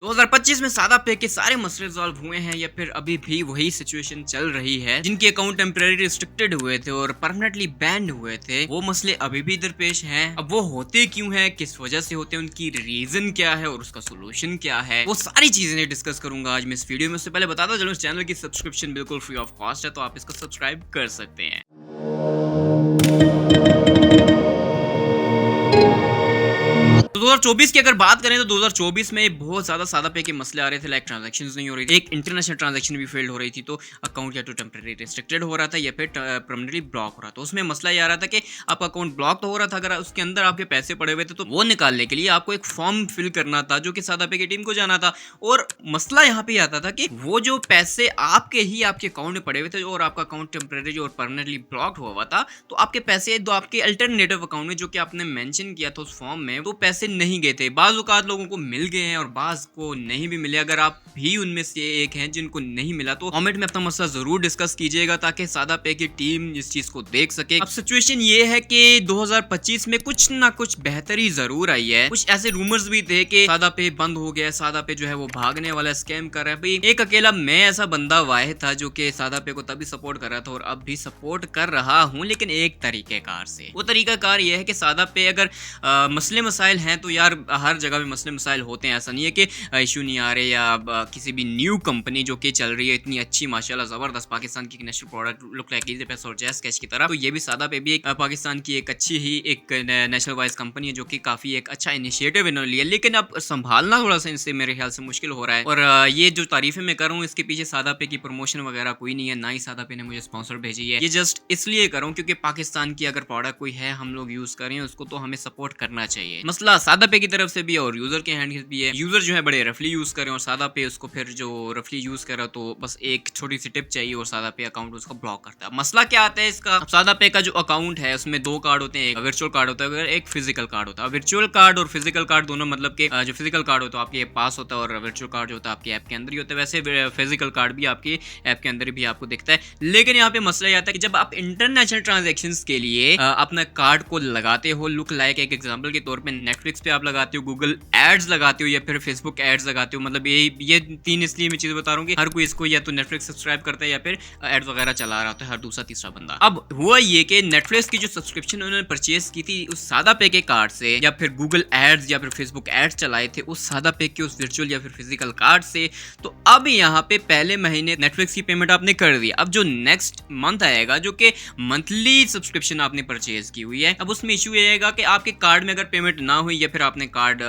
2025 में सादा पे के सारे मसले सॉल्व हुए हैं या फिर अभी भी वही सिचुएशन चल रही है? जिनके अकाउंट टेम्परेरी रिस्ट्रिक्टेड हुए थे और परमानेंटली बैंड हुए थे, वो मसले अभी भी दरपेश हैं। अब वो होते क्यों हैं, किस वजह से होते हैं, उनकी रीजन क्या है और उसका सोल्यूशन क्या है, वो सारी चीजें डिस्कस करूंगा आज मैं इस वीडियो में। उससे पहले बताता चलूं, इस चैनल की सब्सक्रिप्शन बिल्कुल फ्री ऑफ कॉस्ट है, तो आप इसको सब्सक्राइब कर सकते हैं। तो 2024 की अगर बात करें तो 2024 में बहुत ज्यादा सादा पे के मसले आ रहे थे, लाइक ट्रांजैक्शंस नहीं हो रही थी, एक इंटरनेशनल ट्रांजैक्शन भी फेल्ड हो रही थी, तो अकाउंट या तो टेम्परेरी रिस्ट्रिक्टेड हो रहा था या फिर परमानेंटली ब्लॉक हो रहा था। उसमें मसला ये आ रहा था कि आपका अकाउंट ब्लॉक तो हो रहा था, अगर उसके अंदर आपके पैसे पड़े हुए थे तो वो निकालने के लिए आपको एक फॉर्म फिल करना था जो कि सादा पे की टीम को जाना था। और मसला यहाँ पे आता था कि वो जो पैसे आपके अकाउंट में पड़े हुए थे और आपका अकाउंट टेम्परेरी और परमानेंटली ब्लॉक हुआ था, तो आपके पैसे दो आपके अल्टरनेटिव अकाउंट में जो कि आपने मेंशन किया था उस फॉर्म में, तो पैसे नहीं गए थे। बाज़ औक़ात लोगों को मिल गए हैं और बाज़ को नहीं भी मिले। अगर आप भी उनमें से एक हैं जिनको नहीं मिला तो कमेंट में अपना मसला जरूर डिस्कस कीजिएगा ताकि सादा पे की टीम इस चीज को देख सके। अब सिचुएशन ये है कि 2025 में कुछ ना कुछ बेहतरी जरूर आई है। कुछ ऐसे रूमर्स भी थे कि सादा पे बंद हो गया, सादा पे जो है वो भागने वाला, स्कैम कर रहा है। भाई एक अकेला मैं ऐसा बंदा वाहिद था जो कि सादा पे को तभी सपोर्ट कर रहा था और अब भी सपोर्ट कर रहा हूँ, लेकिन एक तरीकेकार से। वो तरीकाकार ये है कि सादा पे अगर मसले मसाइल हैं तो यार हर जगह में मसले मसाइल होते हैं। ऐसा नहीं है कि इशू नहीं आ रहे, या किसी भी न्यू कंपनी जो कि चल रही है इतनी अच्छी माशाल्लाह ज़बरदस्त पाकिस्तान की national product look like easy पैसा और जैस कैश की तरह, तो ये भी सादा पे भी एक पाकिस्तान की एक अच्छी ही एक नेशनल वाइज कंपनी है जो कि काफ़ी एक अच्छा इनिशिएटिव इन्होंने लिया, लेकिन अब संभालना थोड़ा सा इनसे मेरे ख्याल से मुश्किल हो रहा है। और ये जो तारीफें मैं कर रहा हूँ इसके पीछे सादा पे की प्रमोशन वगैरह कोई नहीं है, ना ही सादा पे ने मुझे स्पॉन्सर भेजी है। ये जस्ट इसलिए कर रहा हूँ क्योंकि पाकिस्तान की अगर प्रोडक्ट कोई है हम लोग यूज़ कर रहे हैं उसको तो हमें सपोर्ट करना चाहिए। मसला सादा पे की तरफ से भी और यूजर के हैंड भी है। यूजर जो है बड़े रफली यूज कर रहे हैं और सादा पे उसको फिर जो रफली यूज कर रहा है तो बस एक छोटी सी टिप चाहिए और सादा पे अकाउंट उसको ब्लॉक करता है। मसला क्या आता है इसका, सादा पे का जो अकाउंट है उसमें दो कार्ड होते हैं, एक वर्चुअल कार्ड होता है, एक फिजिकल कार्ड होता है। वर्चुअल कार्ड और फिजिकल कार्ड दोनों मतलब के जो फिजिकल कार्ड होता है आपके पास होता है और वर्चुअल कार्ड जो होता है आपके ऐप के अंदर ही होता है। वैसे फिजिकल कार्ड भी आपके ऐप के अंदर भी आपको दिखता है, लेकिन यहाँ पे मसला ये आता है कि जब आप इंटरनेशनल ट्रांजेक्शन के लिए अपना कार्ड को लगाते हो, लुक लाइक एक एग्जाम्पल के तौर पर नेटफ्लिक्स पे आप लगाते हो, गूगल एड्स लगाते हो या फिर फेसबुक एड्स लगाते हो, मतलब ये तीन इसलिए मैं चीज़ बता रहा हूँ कि हर कोई इसको या तो नेटफ्लिक्स सब्सक्राइब करता है या फिर एड्स वगैरह चला रहा होता है हर दूसरा तीसरा बंदा। अब हुआ ये कि नेटफ्लिक्स की जो सब्सक्रिप्शन उन्होंने परचेज की थी उस सादा पे के कार्ड से या फिर गूगल एड्स या फिर फेसबुक एड्स चलाए थे उस सादा पे के उस वर्चुअल या फिर फिजिकल कार्ड से, तो अब यहाँ पे पहले महीने नेटफ्लिक्स की पेमेंट आपने कर दी। अब जो नेक्स्ट मंथ आएगा जो कि मंथली सब्सक्रिप्शन आपने परचेज की हुई है, अब उसमें इशू ये आएगा कि आपके कार्ड में अगर पेमेंट ना हुई या फिर आपने कार्ड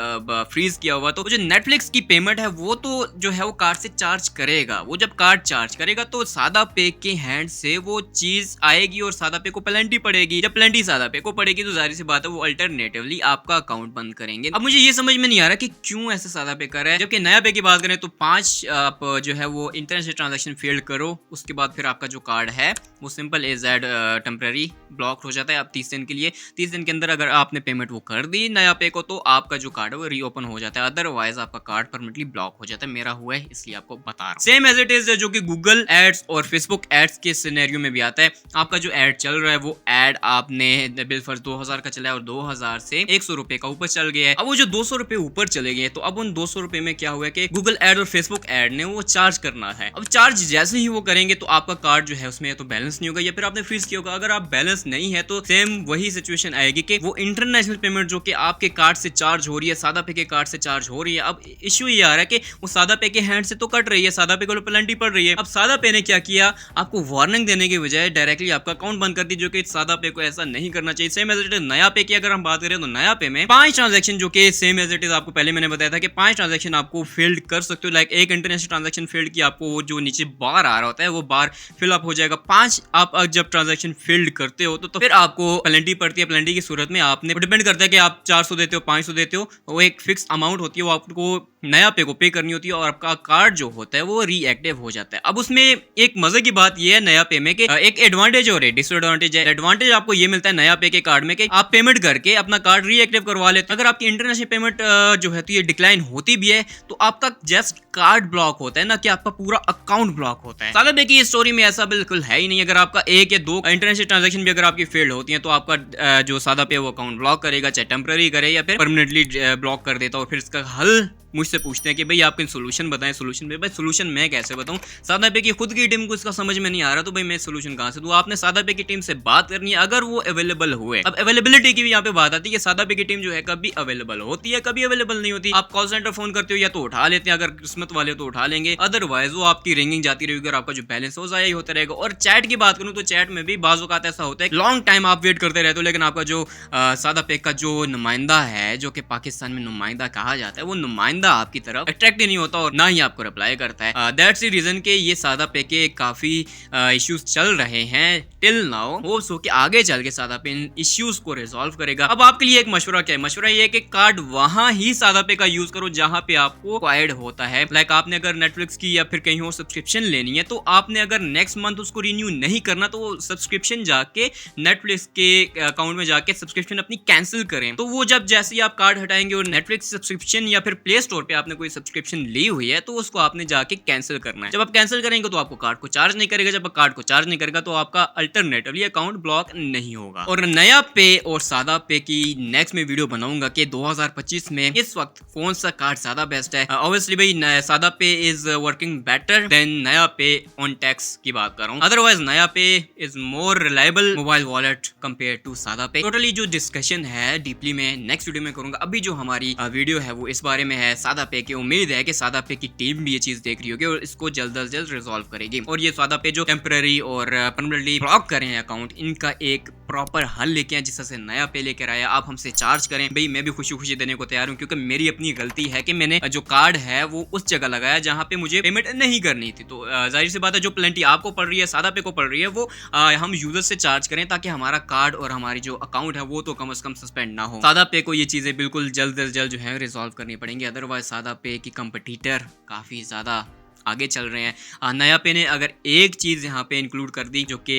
फ्रीज किया हुआ, तो जो नेटफ्लिक्स की पेमेंट है वो तो जो है वो कार्ड से चार्ज करेगा। वो जब कार्ड चार्ज करेगा तो सादा पे के हैंड से वो चीज आएगी और सादा पे को पेनल्टी पड़ेगी। जब पेनल्टी सादा पे को पड़ेगी तो जाहिर सी बात है वो अल्टरनेटिवली आपका अकाउंट बंद करेंगे। अब मुझे ये समझ में नहीं आ रहा कि क्यों ऐसे सादा पे कर रहा है, जबकि नया पे की बात करें तो 5 आप जो है वो इंटरनेशनल ट्रांजेक्शन फेल्ड करो, उसके बाद फिर आपका जो कार्ड है वो simple as add temporary block हो जाता है। अब 30 दिन के लिए, 30 दिन के अंदर अगर आपने पेमेंट वो कर दी नया पे को तो आपका जो कार्ड है वो रीओपन हो जाता है, अदरवाइज आपका कार्ड परमानेंटली ब्लॉक हो जाता है। मेरा हुआ है इसलिए आपको बता रहा हूं। सेम एज इट इज जो कि गूगल एड्स और फेसबुक एड्स के सिनेरियो में भी आता है। आपका जो एड चल रहा है वो एड आपने बिलफर्ज 2000 का चला है और 2000 से 100 रुपए का ऊपर चल गया है। अब वो जो 200 रुपए ऊपर चले गए तो अब उन 200 रुपए में क्या हुआ कि गूगल एड और फेसबुक एड ने वो चार्ज करना है। अब चार्ज जैसे ही वो करेंगे तो आपका कार्ड जो है उसमें तो बैलेंस नहीं होगा या फिर आपने फ्रीज किया होगा। अगर आप बैलेंस नहीं है तो सेम वही सिचुएशन आएगी कि वो इंटरनेशनल पेमेंट जो कि आपके कार्ड से चार्ज हो रही है सादा पे के कार्ड से चार्ज हो रही है। अब इश्यू ये आ रहा है कि वो सादा पे के हैंड से तो कट रही है, सादा पे को पेनल्टी पड़ रही है। अब सादा पे ने क्या किया, आपको वार्निंग देने के बजाय डायरेक्टली आपका अकाउंट बंद कर दी, जो कि सादा पे को ऐसा नहीं करना चाहिए। सेम एज इट इज नया पे की अगर हम बात करें तो नया पे में 5 ट्रांजेक्शन जो कि सेम एज इट इज आपको पहले मैंने बताया था कि 5 ट्रांजेक्शन आपको फील्ड कर सकते हो। लाइक एक इंटरनेशनल ट्रांजेक्शन फील्ड की आपको जो नीचे बार आ रहा होता है वो बार फिल अप हो जाएगा। 5 आप जब ट्रांजेक्शन फील्ड करते हो तो फिर आपको पेनल्टी पड़ती है। पेनल्टी की सूरत में आपने डिपेंड करता है कि आप 400 देते हो 500 देते हो, वो एक फिक्स अमाउंट होती है, वो आपको नया पे को पे करनी होती है और आपका कार्ड जो होता है वो रीएक्टिव हो जाता है। अब उसमें एक मजे की बात ये है नया पे में कि एक एडवांटेज और डिसएडवांटेज है। एडवांटेज आपको ये मिलता है नया पे के कार्ड में कि आप पेमेंट करके अपना कार्ड रीएक्टिव करवा लेते। अगर आपकी इंटरनेशनल पेमेंट जो है तो ये डिक्लाइन होती भी है तो आपका जस्ट कार्ड ब्लॉक होता है, ना कि आपका पूरा अकाउंट ब्लॉक होता है। साला देखिए इस स्टोरी में ऐसा बिल्कुल है ही नहीं। अगर आपका एक या दो इंटरनेशनल ट्रांजेक्शन भी अगर आपकी फेल्ड होती है तो आपका जो सादा पे वो अकाउंट ब्लॉक करेगा, चाहे टेम्पररी करे या फिर परमानेंटली ब्लॉक कर देता और फिर इसका हल मुझसे पूछते हैं कि भाई आप सोल्यूशन बताएं, सोल्यूशन पे। भाई सोल्यूशन मैं कैसे बताऊं, सादा पे की खुद की टीम को इसका समझ में नहीं आ रहा, तो भाई मैं सोल्यूशन कहां से दूं। आपने सादा पे की टीम से बात करनी है अगर वो अवेलेबल हुए। अब अवेलेबिलिटी की भी यहाँ पे बात आती है कि सादा पे की टीम जो है कभी अवेलेबल होती है, कभी अवेलेबल नहीं होती। आप कॉल सेंटर फोन करते हो या तो उठा लेते हैं, अगर किस्मत वाले तो उठा लेंगे, अदरवाइज वो आपकी रिंगिंग जाती रहेगी और आपका जो बैलेंस हो जाया ही होता रहेगा। और चैट की बात करूं तो चैट में भी बाज़ औक़ात ऐसा होता है लॉन्ग टाइम आप वेट करते रहते हो, लेकिन आपका जो सादा पे का जो नुमाइंदा है, जो कि पाकिस्तान में नुमाइंदा कहा जाता है, वो नुमाइंदा आपकी तरफ अट्रैक्ट ही नहीं होता और ना ही आपको रिप्लाई करता है। दैट्स द रीजन के ये सादा पे के काफी इश्यूज चल रहे हैं टिल नाउ। होप्स हो कि आगे चल के सादा पे इन इश्यूज को रिजॉल्व करेगा। अब आपके लिए एक मशवरा क्या है, मशवरा ये है कि कार्ड वहां ही सादा पे का यूज करो जहां पे आपको रिक्वायर्ड होता है। लाइक आपने अगर नेटफ्लिक्स की या फिर कहीं और सब्सक्रिप्शन लेनी है, तो आपने अगर नेक्स्ट मंथ उसको रिन्यू नहीं करना, तो सब्सक्रिप्शन जाके नेटफ्लिक्स के अकाउंट में जाके सब्सक्रिप्शन अपनी कैंसिल करें। तो वो जब जैसे ही आप कार्ड हटाएंगे और नेटफ्लिक्स सब्सक्रिप्शन या फिर प्ले स्टोर पे आपने कोई सब्सक्रिप्शन ली हुई है, तो उसको आपने जाके कैंसिल करना है। जब आप कैंसिल करेंगे तो आपको कार्ड को चार्ज नहीं करेगा, जब कार्ड को चार्ज नहीं करेगा तो आपका अल्टरनेटिवली अकाउंट ब्लॉक नहीं होगा। और नया पे और सादा पे की नेक्स्ट में वीडियो बनाऊंगा कि 2025 में इस वक्त कौन सा कार्ड ज्यादा बेस्ट है। ऑब्वियसली भाई सादा पे इज वर्किंग बेटर देन नया पे ऑन टैक्स की बात कर रहा हूँ। Otherwise NayaPay is more reliable mobile wallet compare to SadaPay. Totally जो डिस्कशन है डीपली में नेक्स्ट वीडियो में करूंगा। अभी जो हमारी वीडियो है वो इस बारे में है सादा पे की। उम्मीद है कि सादा पे की टीम भी ये चीज देख रही होगी और इसको जल्द अज जल्द रिजॉल्व करेगी। और ये सादा पे जो टेम्पररी और परमानेंटली ब्लॉक करें अकाउंट, इनका एक प्रॉपर हल लेके आए, जिस तरह से नया पे लेकर आया। आप हमसे चार्ज करें भाई, मैं भी खुशी खुशी देने को तैयार हूँ, क्योंकि मेरी अपनी गलती है कि मैंने जो कार्ड है वो उस जगह लगाया जहाँ पे मुझे पेमेंट नहीं करनी थी। तो जाहिर सी बात है जो पेनल्टी आपको पड़ रही है, सादा पे को पड़ रही है, वो हम यूजर से चार्ज करें ताकि हमारा कार्ड और हमारी जो अकाउंट है वो तो कम से कम सस्पेंड ना हो। सादा पे को ये चीजें बिल्कुल जल्द से जल्द जो है रिजॉल्व करनी पड़ेंगी, अदरवाइज सादा पे की कंपटीटर काफी ज्यादा आगे चल रहे हैं। नया पे ने अगर एक चीज यहाँ पे इंक्लूड कर दी जो कि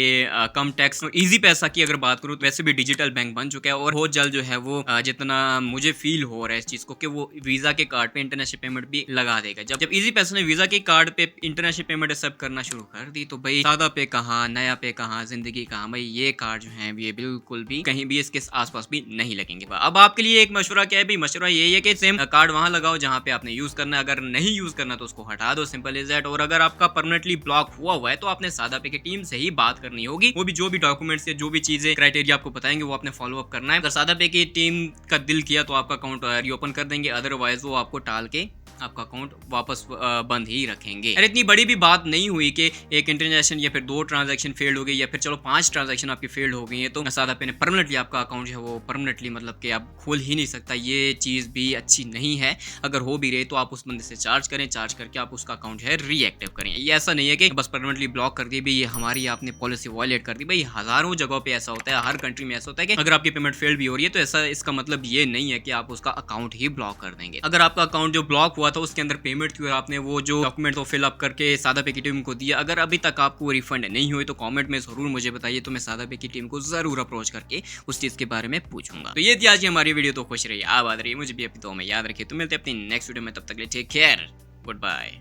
कम टैक्स और इजी पैसा की अगर बात करूँ, तो वैसे भी डिजिटल बैंक बन चुका है और बहुत जल्द जो है वो जितना मुझे फील हो रहा है इस चीज को कि वो वीजा के कार्ड पे इंटरनेशनल पेमेंट भी लगा देगा। जब इजी पैसा ने वीजा के कार्ड पे इंटरनेशनल पेमेंट एक्सेप्ट करना शुरू कर दी, तो भाई सादा पे कहाँ, नया पे कहाँ, जिंदगी कहाँ। भाई ये कार्ड जो है ये बिल्कुल भी कहीं भी इसके आसपास भी नहीं लगेंगे। अब आपके लिए एक मशवरा क्या है भाई, मशवरा यही है कि सेम कार्ड वहां लगाओ जहाँ पे आपने यूज करना है, अगर नहीं यूज करना तो उसको हटा दो, सिंपल इज दैट। और अगर आपका परमानेंटली ब्लॉक हुआ है तो आपने सादा पे की टीम से ही बात करनी होगी। वो भी जो भी डॉक्यूमेंट्स या जो भी चीजें क्राइटेरिया आपको बताएंगे वो आपने फॉलो अप करना है। अगर सादा पे की टीम का दिल किया तो आपका अकाउंट रीओपन कर देंगे, अदरवाइज वो आपको टाल के आपका अकाउंट वापस बंद ही रखेंगे। अरे इतनी बड़ी भी बात नहीं हुई कि एक इंटरनेशनल या फिर 2 ट्रांजैक्शन फेल्ड हो गई या फिर चलो 5 ट्रांजैक्शन आपकी फेल्ड हो गई है, तो सादा पे ने परमानेंटली आपका अकाउंट जो है वो परमानेंटली मतलब कि आप खोल ही नहीं सकता। ये चीज़ भी अच्छी नहीं है। अगर हो भी रहे तो आप उस बंदे से चार्ज करें, चार्ज करके आप उसका अकाउंट है रीएक्टिव करें। ये ऐसा नहीं है कि बस परमानेंटली ब्लॉक कर दी भाई ये हमारी आपने पॉलिसी वायलेट कर दी। भाई हजारों जगहों पे ऐसा होता है, हर कंट्री में ऐसा होता है कि अगर आपकी पेमेंट फेल्ड भी हो रही है तो ऐसा इसका मतलब ये नहीं है कि आप उसका अकाउंट ही ब्लॉक कर देंगे। अगर आपका अकाउंट जो ब्लॉक हुआ था उसके अंदर पेमेंट थी और आपने वो जो डॉक्यूमेंट तो फिल अप करके सादा पे की टीम को दिया, अगर अभी तक आपको रिफंड नहीं हुई तो कमेंट में जरूर मुझे बताइए, तो मैं सादा पे की टीम को जरूर अप्रोच करके उस चीज के बारे में पूछूंगा। तो ये थी आज की हमारी वीडियो। तो खुश रहिए, आबाद रहिए, मुझे भी अपनी दुआ में याद रखिए। तो मिलते हैं अपनी नेक्स्ट वीडियो में, तब तक के लिए टेक केयर, गुड बाय।